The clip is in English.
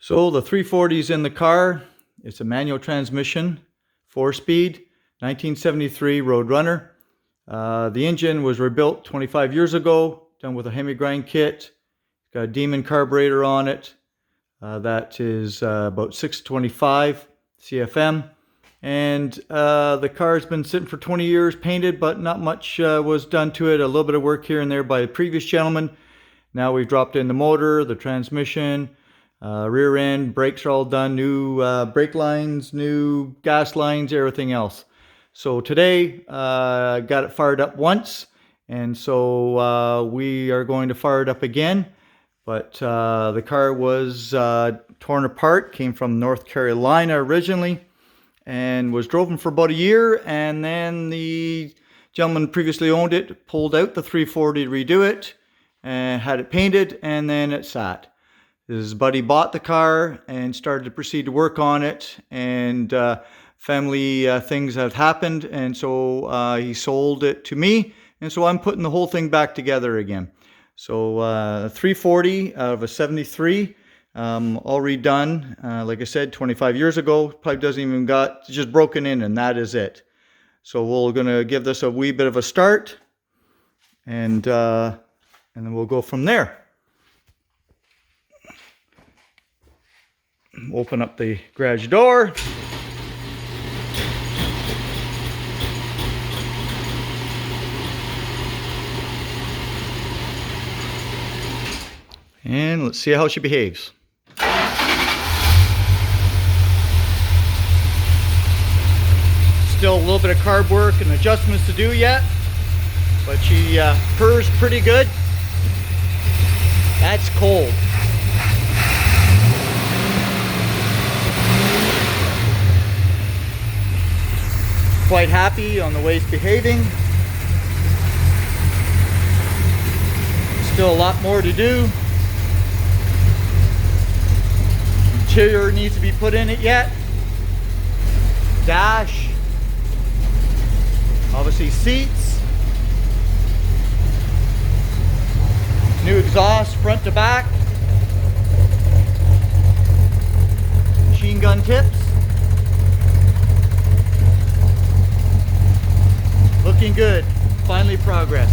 So the 340 is in the car. It's a manual transmission, 4-speed, 1973 Roadrunner. The engine was rebuilt 25 years ago, done with a Hemi grind kit. It's got a Demon carburetor on it. That is about 625 CFM. And the car has been sitting for 20 years, painted, but not much was done to it. A little bit of work here and there by the previous gentleman. Now we've dropped in the motor, the transmission, rear end, brakes are all done, new brake lines, new gas lines, everything else. So today I got it fired up once, and so we are going to fire it up again. But the car was torn apart, came from North Carolina originally, and was driven for about a year, and then the gentleman previously owned it, pulled out the 340 to redo it, and had it painted, and then it sat. His buddy bought the car and started to proceed to work on it, and family things have happened, and so he sold it to me, and so I'm putting the whole thing back together again. So 340 out of a 73, all redone. Like I said, 25 years ago, probably doesn't even got, just broken in, and that is it. So we're gonna give this a wee bit of a start, and then we'll go from there. Open up the garage door. And let's see how she behaves. Still a little bit of carb work and adjustments to do yet, but she purrs pretty good. That's cold. Quite happy on the way it's behaving. Still a lot more to do. Interior needs to be put in it yet. Dash. Obviously seats. New exhaust front to back. Machine gun tips. Looking good. Finally progress.